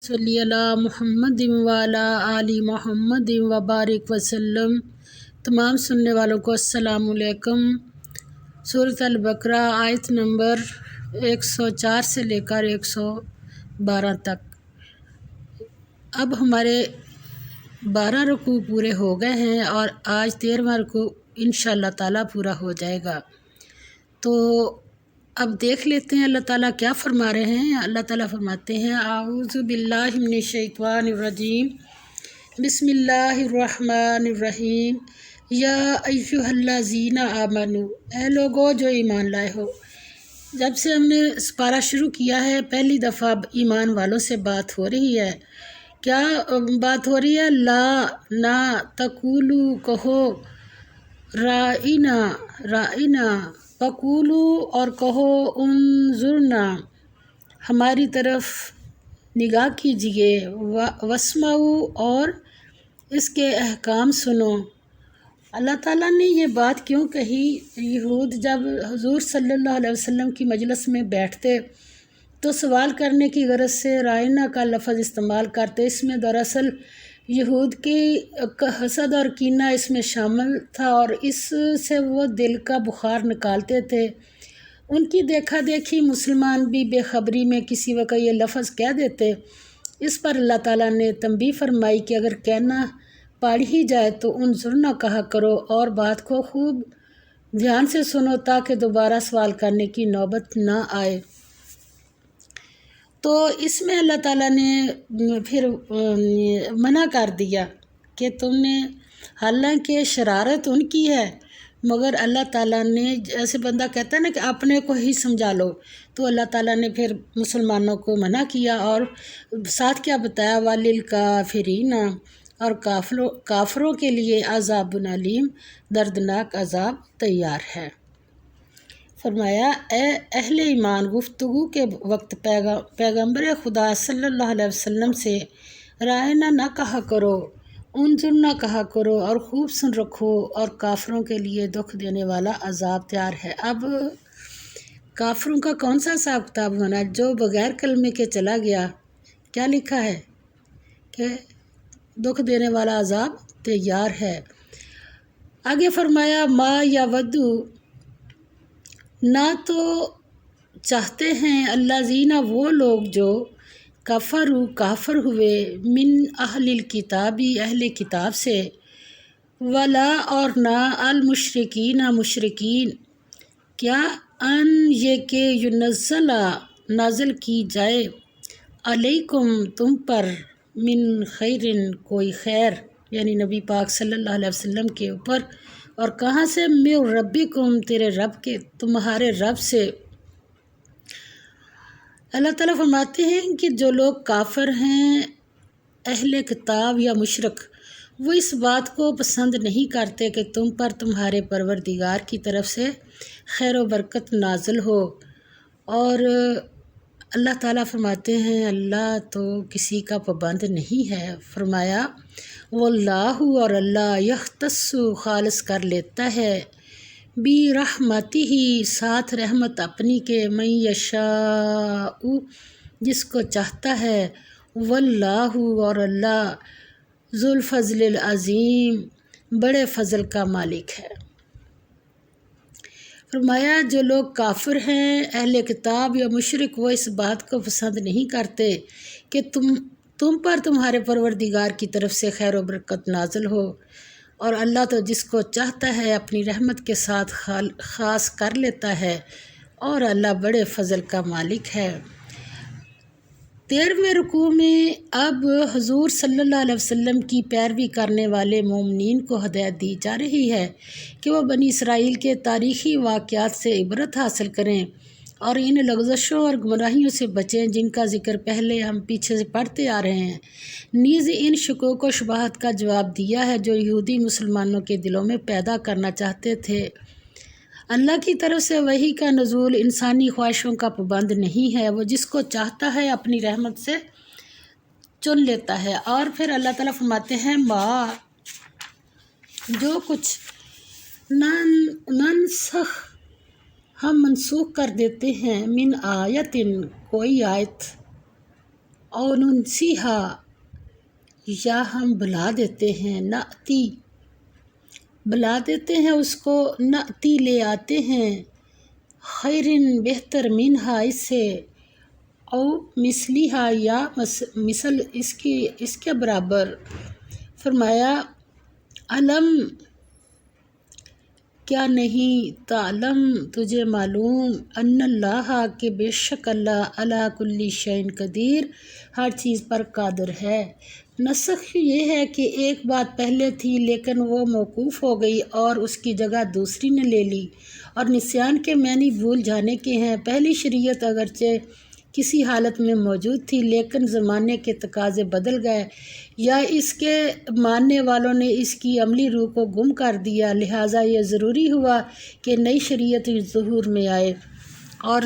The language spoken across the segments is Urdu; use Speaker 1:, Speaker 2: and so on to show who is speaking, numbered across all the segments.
Speaker 1: صلی اللہ محمد وعلی آل محمد وبارک وسلم۔ تمام سننے والوں کو السلام علیکم۔ سورۃ البقرہ آیت نمبر 104 سے لے کر 112 تک۔ اب ہمارے 12 رکوع پورے ہو گئے ہیں اور آج 13واں رکوع انشاءاللہ تعالیٰ پورا ہو جائے گا۔ تو اب دیکھ لیتے ہیں اللہ تعالیٰ کیا فرما رہے ہیں۔ اللہ تعالیٰ فرماتے ہیں اعوذ باللہ من الشیطان الرجیم، بسم اللہ الرحمن الرحیم، یا ایھا الذین آمنو، اے لوگو جو ایمان لائے ہو۔ جب سے ہم نے سپارہ شروع کیا ہے پہلی دفعہ ایمان والوں سے بات ہو رہی ہے۔ کیا بات ہو رہی ہے؟ لا نہ تقولو کہو، رائنا رائنا وقولو اور کہو، انظرنا ہماری طرف نگاہ کیجئے، واسمعوا اور اس کے احکام سنو۔ اللہ تعالیٰ نے یہ بات کیوں کہی؟ یہود جب حضور صلی اللہ علیہ وسلم کی مجلس میں بیٹھتے تو سوال کرنے کی غرض سے رائنا کا لفظ استعمال کرتے۔ اس میں دراصل یہود کی حسد اور کینہ اس میں شامل تھا اور اس سے وہ دل کا بخار نکالتے تھے۔ ان کی دیکھا دیکھی مسلمان بھی بے خبری میں کسی وقت یہ لفظ کہہ دیتے۔ اس پر اللہ تعالیٰ نے تنبیہ فرمائی کہ اگر کہنا پڑ ہی جائے تو انظرنا کہا کرو اور بات کو خوب دھیان سے سنو تاکہ دوبارہ سوال کرنے کی نوبت نہ آئے۔ تو اس میں اللہ تعالیٰ نے پھر منع کر دیا کہ تم نے، حالانکہ شرارت ان کی ہے مگر اللہ تعالیٰ نے، جیسے بندہ کہتا ہے نا کہ اپنے کو ہی سمجھا لو، تو اللہ تعالیٰ نے پھر مسلمانوں کو منع کیا اور ساتھ کیا بتایا، وَلِلْکَافِرِینَ اور کافروں کے لیے عذاب علیم، دردناک عذاب تیار ہے۔ فرمایا اے اہل ایمان، گفتگو کے وقت پیغمبر خدا صلی اللہ علیہ وسلم سے رائنا نہ کہا کرو، انظرنا کہا کرو اور خوب سن رکھو، اور کافروں کے لیے دکھ دینے والا عذاب تیار ہے۔ اب کافروں کا کون سا حساب کتاب ہونا؟ جو بغیر کلمے کے چلا گیا، کیا لکھا ہے کہ دکھ دینے والا عذاب تیار ہے۔ آگے فرمایا ما یودو، نہ تو چاہتے ہیں الذین وہ لوگ جو کافر ہوئے، من اہل الکتابی اہل کتاب سے، ولا اور نہ المشرکین مشرکین، کیا ان یہ کہ ینزل نازل کی جائے، علیکم تم پر، من خیر کوئی خیر، یعنی نبی پاک صلی اللہ علیہ وسلم کے اوپر، اور کہاں سے؟ من ربکم تیرے رب کے، تمہارے رب سے۔ اللہ تعالیٰ فرماتے ہیں کہ جو لوگ کافر ہیں، اہل کتاب یا مشرک، وہ اس بات کو پسند نہیں کرتے کہ تم پر تمہارے پروردگار کی طرف سے خیر و برکت نازل ہو۔ اور اللہ تعالیٰ فرماتے ہیں اللہ تو کسی کا پابند نہیں ہے۔ فرمایا واللہ اور اللہ یختص خالص کر لیتا ہے، برحمتہ ساتھ رحمت اپنی کے، من یشاء جس کو چاہتا ہے، واللہ اور اللہ ذو الفضل العظیم بڑے فضل کا مالک ہے۔ فرمایا جو لوگ کافر ہیں، اہل کتاب یا مشرک، وہ اس بات کو پسند نہیں کرتے کہ تم پر تمہارے پروردگار کی طرف سے خیر و برکت نازل ہو، اور اللہ تو جس کو چاہتا ہے اپنی رحمت کے ساتھ خاص کر لیتا ہے، اور اللہ بڑے فضل کا مالک ہے۔ 13ویں رکوع میں اب حضور صلی اللہ علیہ وسلم کی پیروی کرنے والے مومنین کو ہدایت دی جا رہی ہے کہ وہ بنی اسرائیل کے تاریخی واقعات سے عبرت حاصل کریں اور ان لغزشوں اور گمراہیوں سے بچیں جن کا ذکر پہلے ہم پیچھے سے پڑھتے آ رہے ہیں۔ نیز ان شکوک و شبہات کا جواب دیا ہے جو یہودی مسلمانوں کے دلوں میں پیدا کرنا چاہتے تھے۔ اللہ کی طرف سے وحی کا نزول انسانی خواہشوں کا پابند نہیں ہے، وہ جس کو چاہتا ہے اپنی رحمت سے چن لیتا ہے۔ اور پھر اللہ تعالیٰ فرماتے ہیں ما جو کچھ ننسخ ہم منسوخ کر دیتے ہیں، من آیتن کوئی آیت، اور ننسیہا یا ہم بلا دیتے ہیں، نأتی بلا دیتے ہیں اس کو، نأتی لے آتے ہیں، خیرن بہتر منہا اس سے، او مثلیہا یا مثل اس کے برابر۔ فرمایا علم کیا نہیں، تعلم تجھے معلوم، ان اللہ کہ بے شک اللہ علی کل شیء قدیر ہر چیز پر قادر ہے۔ نسخ یہ ہے کہ ایک بات پہلے تھی لیکن وہ موقوف ہو گئی اور اس کی جگہ دوسری نے لے لی، اور نسیان کے معنی بھول جانے کے ہیں۔ پہلی شریعت اگرچہ کسی حالت میں موجود تھی لیکن زمانے کے تقاضے بدل گئے یا اس کے ماننے والوں نے اس کی عملی روح کو گم کر دیا، لہٰذا یہ ضروری ہوا کہ نئی شریعت ظہور میں آئے۔ اور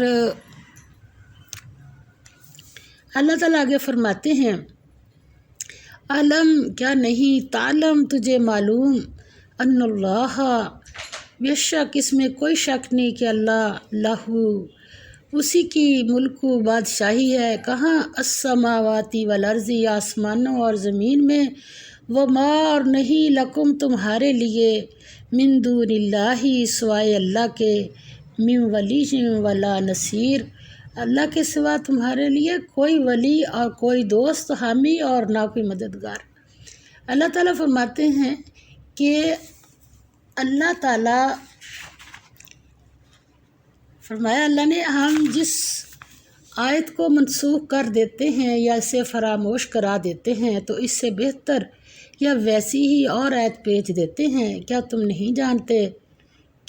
Speaker 1: اللہ تعالیٰ آگے فرماتے ہیں علم کیا نہیں، تعلم تجھے معلوم، ان اللہ بے شک اس میں کوئی شک نہیں کہ اللہ لہو اسی کی ملک و بادشاہی ہے، کہاں السماواتی والارض آسمانوں اور زمین میں، وما اور نہیں لکم تمہارے لیے، من دون اللہ سوائے اللہ کے، من ولی ولا نصیر اللہ کے سوا تمہارے لیے کوئی ولی اور کوئی دوست حامی اور نہ کوئی مددگار۔ اللہ تعالیٰ فرماتے ہیں کہ اللہ تعالیٰ فرمایا اللہ نے ہم جس آیت کو منسوخ کر دیتے ہیں یا اسے فراموش کرا دیتے ہیں تو اس سے بہتر یا ویسی ہی اور آیت بھیج دیتے ہیں، کیا تم نہیں جانتے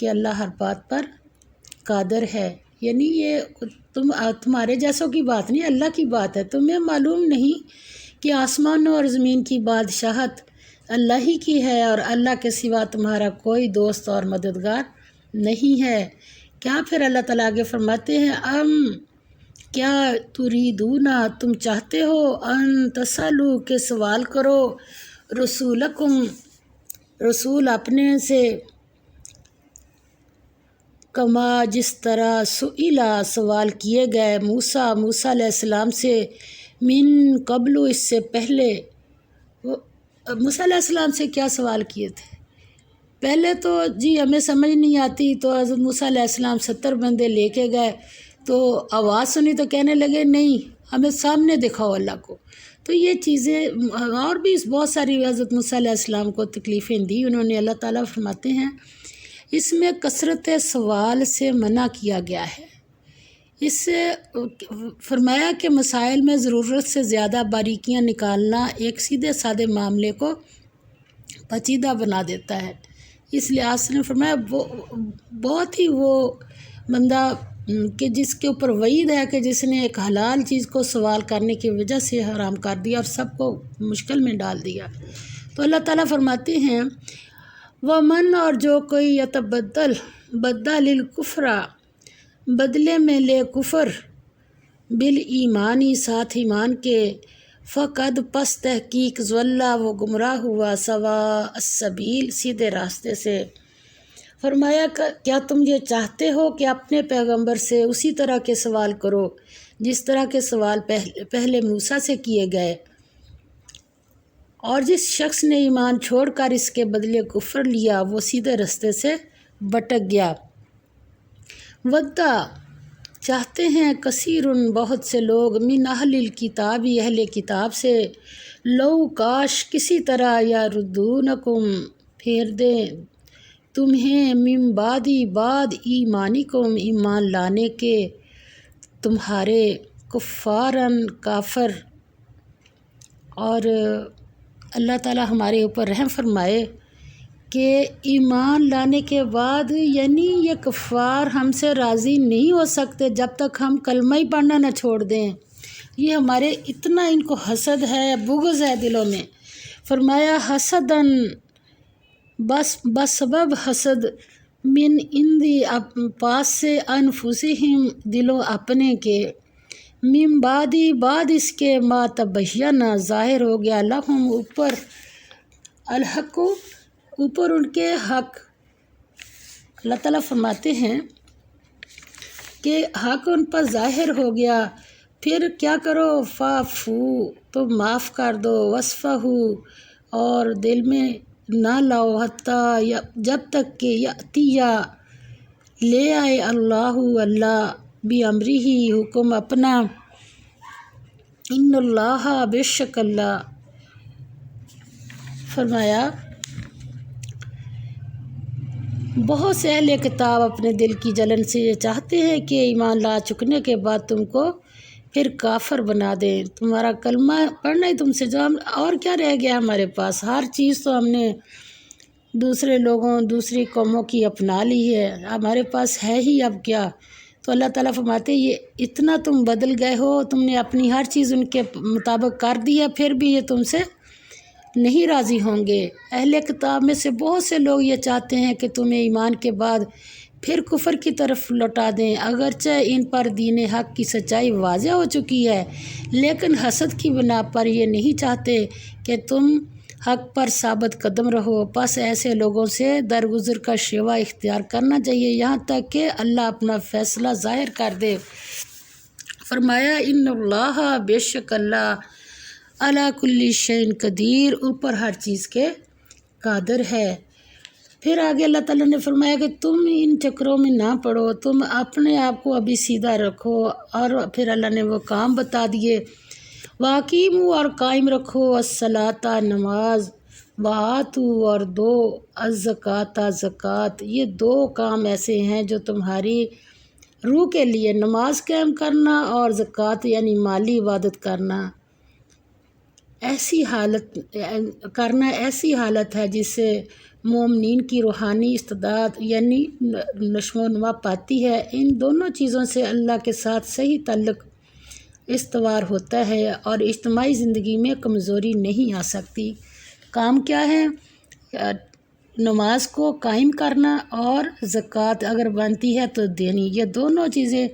Speaker 1: کہ اللہ ہر بات پر قادر ہے؟ یعنی یہ تمہارے جیسوں کی بات نہیں، اللہ کی بات ہے۔ تمہیں معلوم نہیں کہ آسمانوں اور زمین کی بادشاہت اللہ ہی کی ہے اور اللہ کے سوا تمہارا کوئی دوست اور مددگار نہیں ہے۔ کیا پھر اللہ تعالیٰ آگے فرماتے ہیں کیا تریدونا تم چاہتے ہو، ان تسالو کہ سوال کرو، رسولکم رسول اپنے سے، کما جس طرح سئلا سوال کیے گئے موسیٰ علیہ السلام سے، من قبل اس سے پہلے۔ موسیٰ علیہ السلام سے کیا سوال کیے تھے؟ پہلے تو ہمیں سمجھ نہیں آتی تو حضرت موسیٰ علیہ السلام 70 بندے لے کے گئے تو آواز سنی تو کہنے لگے نہیں ہمیں سامنے دکھاؤ اللہ کو۔ تو یہ چیزیں اور بھی بہت ساری حضرت موسیٰ علیہ السلام کو تکلیفیں دی انہوں نے۔ اللہ تعالیٰ فرماتے ہیں اس میں کثرت سوال سے منع کیا گیا ہے۔ اس سے فرمایا کہ مسائل میں ضرورت سے زیادہ باریکیاں نکالنا ایک سیدھے سادے معاملے کو پیچیدہ بنا دیتا ہے۔ اس لحاظ سے فرمایا بہت ہی وہ بندہ کہ جس کے اوپر وعید ہے کہ جس نے ایک حلال چیز کو سوال کرنے کی وجہ سے حرام کر دیا اور سب کو مشکل میں ڈال دیا۔ تو اللہ تعالیٰ فرماتے ہیں ومن اور جو کوئی بدل الکفر بدلے میں لے کفر بالایمانی ساتھ ایمان کے، فقد پس تحقیق ضلع وہ گمراہ ہوا، سواء السبیل سیدھے راستے سے۔ فرمایا کیا تم یہ چاہتے ہو کہ اپنے پیغمبر سے اسی طرح کے سوال کرو جس طرح کے سوال پہلے موسیٰ سے کیے گئے، اور جس شخص نے ایمان چھوڑ کر اس کے بدلے کفر لیا وہ سیدھے راستے سے بھٹک گیا۔ ودّا چاہتے ہیں کثیر بہت سے لوگ، من اہل الکتاب اہل کتاب سے، لو کاش کسی طرح یا ردونکم پھیر دیں تمہیں، من بعد ایمانکم ایمان لانے کے تمہارے، کفارن کافر۔ اور اللہ تعالیٰ ہمارے اوپر رحم فرمائے کہ ایمان لانے کے بعد یعنی یہ کفار ہم سے راضی نہیں ہو سکتے جب تک ہم کلمہ ہی پڑھنا نہ چھوڑ دیں۔ یہ ہمارے اتنا ان کو حسد ہے، بغض ہے دلوں میں۔ فرمایا حسدن بسبب حسد، من اندی پاس سے، انفسہم دلوں اپنے کے، من بعد اس کے، ما تبین ظاہر ہو گیا، لہم اوپر، الحق اوپر ان کے حق۔ اللہ تعالیٰ فرماتے ہیں کہ حق ان پر ظاہر ہو گیا، پھر کیا کرو، فافو تم معاف کر دو، وصفہو اور دل میں نہ لاؤ، حتیٰ جب تک کہ یاتیہ لے آئے اللہ بھی امری ہی حکم اپنا، ان اللہ بے شک اللہ۔ فرمایا بہت سے اہل کتاب اپنے دل کی جلن سے یہ چاہتے ہیں کہ ایمان لا چکنے کے بعد تم کو پھر کافر بنا دیں، تمہارا کلمہ پڑھنا ہی تم سے جو ہم اور کیا رہ گیا ہمارے پاس، ہر چیز تو ہم نے دوسرے لوگوں دوسری قوموں کی اپنا لی ہے، ہمارے پاس ہے ہی اب کیا۔ تو اللہ تعالیٰ فرماتے یہ اتنا تم بدل گئے ہو، تم نے اپنی ہر چیز ان کے مطابق کر دی ہے، پھر بھی یہ تم سے نہیں راضی ہوں گے۔ اہل کتاب میں سے بہت سے لوگ یہ چاہتے ہیں کہ تمہیں ایمان کے بعد پھر کفر کی طرف لوٹا دیں، اگرچہ ان پر دین حق کی سچائی واضح ہو چکی ہے، لیکن حسد کی بنا پر یہ نہیں چاہتے کہ تم حق پر ثابت قدم رہو۔ پس ایسے لوگوں سے درگزر کا شیوا اختیار کرنا چاہیے یہاں تک کہ اللہ اپنا فیصلہ ظاہر کر دے۔ فرمایا ان اللہ بے شک اللہ علی کل شیء قدیر، اوپر ہر چیز کے قادر ہے۔ پھر آگے اللہ تعالیٰ نے فرمایا کہ تم ان چکروں میں نہ پڑو، تم اپنے آپ کو ابھی سیدھا رکھو، اور پھر اللہ نے وہ کام بتا دیے، واقیموا اور قائم رکھو، الصلاۃ نماز، وآتوا اور دو، الزکوٰۃ زکوٰۃ، یہ دو کام ایسے ہیں جو تمہاری روح کے لیے، نماز قائم کرنا اور زکوٰۃ یعنی مالی عبادت کرنا ایسی حالت ہے جس سے مومنین کی روحانی استعداد یعنی نشو و نما پاتی ہے۔ ان دونوں چیزوں سے اللہ کے ساتھ صحیح تعلق استوار ہوتا ہے اور اجتماعی زندگی میں کمزوری نہیں آ سکتی۔ کام کیا ہے؟ نماز کو قائم کرنا اور زکوٰۃ اگر بنتی ہے تو دینی، یہ دونوں چیزیں۔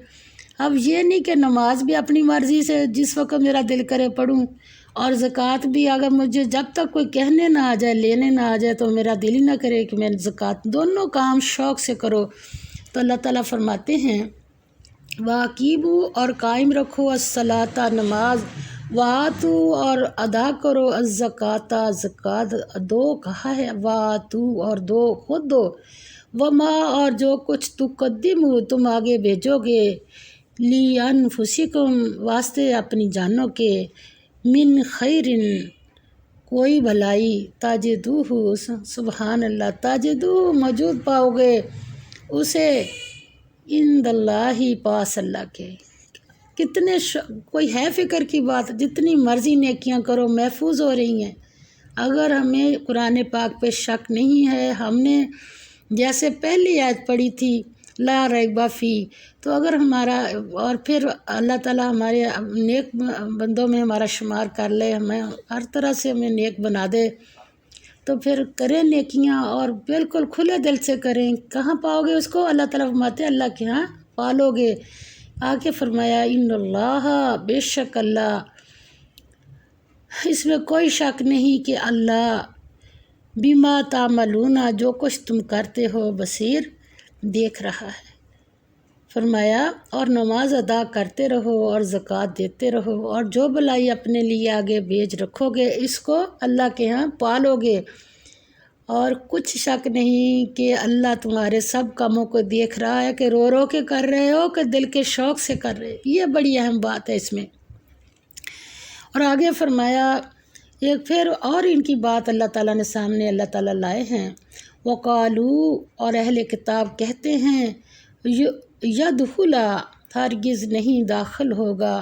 Speaker 1: اب یہ نہیں کہ نماز بھی اپنی مرضی سے جس وقت میرا دل کرے پڑھوں، اور زکوٰۃ بھی اگر مجھے جب تک کوئی کہنے نہ آ جائے، لینے نہ آ جائے تو میرا دل ہی نہ کرے کہ میں زکوٰۃ، دونوں کام شوق سے کرو۔ تو اللہ تعالیٰ فرماتے ہیں واقیموا اور قائم رکھو، الصلاۃ نماز، وآتوا اور ادا کرو، الزکوٰۃ زکوٰۃ، دو کہا ہے، وآتوا اور دو خود دو، وما اور جو کچھ تقدموا تم آگے بھیجو گے، لانفسکم واسطے اپنی جانوں کے، من خیر کوئی بھلائی، تجدوہ سبحان اللہ، تجدوہ موجود پاؤ گے اسے، عند اللہ پاس اللہ کے۔ کتنے کوئی ہے فکر کی بات، جتنی مرضی نیکیاں کرو محفوظ ہو رہی ہیں۔ اگر ہمیں قرآن پاک پہ شک نہیں ہے، ہم نے جیسے پہلی آیت پڑھی تھی لا ریب فی، تو اگر ہمارا اور پھر اللہ تعالیٰ ہمارے نیک بندوں میں ہمارا شمار کر لے، ہمیں ہر طرح سے ہمیں نیک بنا دے، تو پھر کریں نیکیاں اور بالکل کھلے دل سے کریں۔ کہاں پاؤ گے اس کو؟ اللہ تعالیٰ فرماتے ہیں اللہ کے ہاں پالو گے۔ آگے فرمایا ان اللہ بے شک اللہ، اس میں کوئی شک نہیں کہ اللہ بما تعملون جو کچھ تم کرتے ہو بصیر، دیکھ رہا ہے۔ فرمایا اور نماز ادا کرتے رہو اور زکوٰۃ دیتے رہو، اور جو بھلائی اپنے لیے آگے بھیج رکھو گے اس کو اللہ کے ہاں پالو گے، اور کچھ شک نہیں کہ اللہ تمہارے سب کاموں کو دیکھ رہا ہے، کہ رو رو کے کر رہے ہو کہ دل کے شوق سے کر رہے، یہ بڑی اہم بات ہے اس میں۔ اور آگے فرمایا ایک پھر اور ان کی بات اللہ تعالیٰ نے سامنے اللہ تعالیٰ لائے ہیں، وقالو اور اہل کتاب کہتے ہیں، یدخل ہرگز نہیں داخل ہوگا،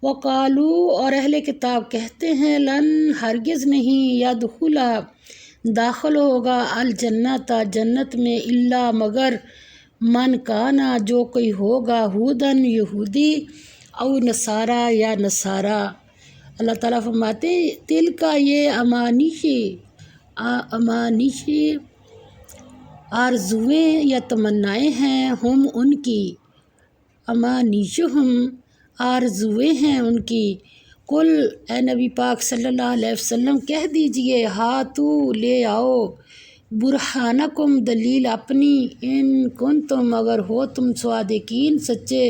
Speaker 1: وقالو اور اہل کتاب کہتے ہیں لن ہرگز نہیں، یدخل داخل ہوگا، الجنت جنت میں، الا مگر، من کانا جو کوئی ہوگا، ہودن یہودی، او نصارا یا نصارا۔ اللہ تعالیٰ فرماتے ہیں دل کا یہ امانیشی آرزویں یا تمنائیں ہیں، ہم ان کی، امانیہم آرزویں ہیں ان کی، کل اے نبی پاک صلی اللہ علیہ وسلم کہہ دیجئے، ہاتو لے آؤ، برہانکم دلیل اپنی، ان کنتم اگر ہو تم صادقین سچے،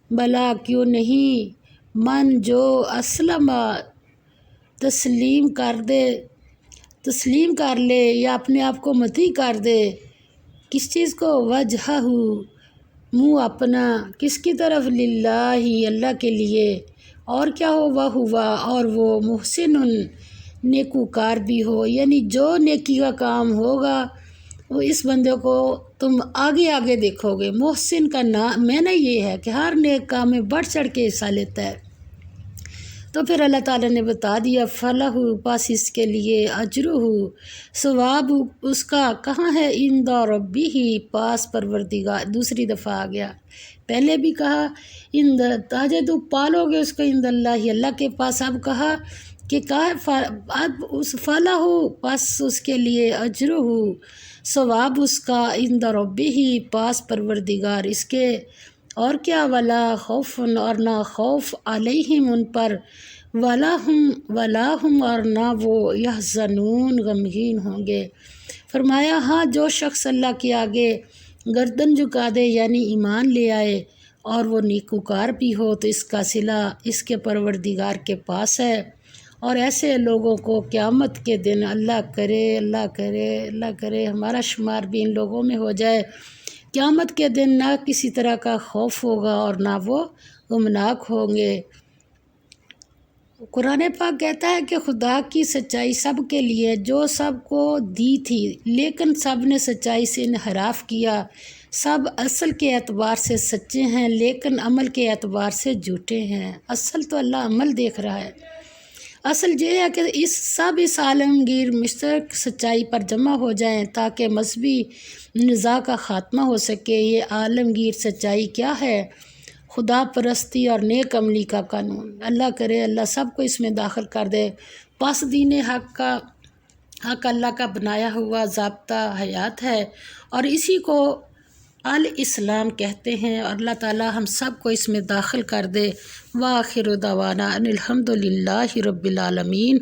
Speaker 1: بلا کیوں نہیں، من جو اسلم تسلیم کر لے یا اپنے آپ کو مطیع کر دے، کس چیز کو، وجہہ منہ اپنا، کس کی طرف، للہ اللہ کے لیے، اور کیا ہو، وہ ہوا اور وہ محسن نیکوکار بھی ہو، یعنی جو نیکی کا کام ہوگا وہ اس بندے کو تم آگے آگے دیکھو گے۔ محسن کا معنی یہ ہے کہ ہر نیک کام میں بڑھ چڑھ کے حصہ لیتا ہے۔ تو پھر اللہ تعالیٰ نے بتا دیا، فلاح پاس اس کے لیے، اجرہ ثواب اس کا کہاں ہے، عند ربہ پاس پروردگار، دوسری دفعہ آ گیا، پہلے بھی کہا عند تاجد پالو گے اس کو، عند اللہ اللہ کے پاس، اب کہا کہ اب اس فلاح پاس اس کے لیے، اجرہ ثواب اس کا، عند ربہ پاس پروردگار اس کے، اور کیا، ولا خوف اور نہ خوف، علیہم ان پر، ولا ہم اور نہ وہ، یحزنون غمگین ہوں گے۔ فرمایا ہاں جو شخص اللہ کے آگے گردن جھکا دے یعنی ایمان لے آئے اور وہ نیکوکار بھی ہو تو اس کا صلہ اس کے پروردگار کے پاس ہے، اور ایسے لوگوں کو قیامت کے دن اللہ کرے ہمارا شمار بھی ان لوگوں میں ہو جائے، قیامت کے دن نہ کسی طرح کا خوف ہوگا اور نہ وہ غمناک ہوں گے۔ قرآن پاک کہتا ہے کہ خدا کی سچائی سب کے لیے جو سب کو دی تھی، لیکن سب نے سچائی سے انحراف کیا، سب اصل کے اعتبار سے سچے ہیں لیکن عمل کے اعتبار سے جھوٹے ہیں۔ اصل تو اللہ عمل دیکھ رہا ہے، اصل یہ ہے کہ اس عالمگیر مشترک سچائی پر جمع ہو جائیں تاکہ مذہبی نزاع کا خاتمہ ہو سکے۔ یہ عالمگیر سچائی کیا ہے؟ خدا پرستی اور نیک عملی کا قانون۔ اللہ کرے اللہ سب کو اس میں داخل کر دے۔ پس دین حق اللہ کا بنایا ہوا ضابطہ حیات ہے اور اسی کو الاسلام کہتے ہیں، اور اللہ تعالی ہم سب کو اس میں داخل کر دے۔ وآخر دعوانا ان الحمد للہ رب العالمین۔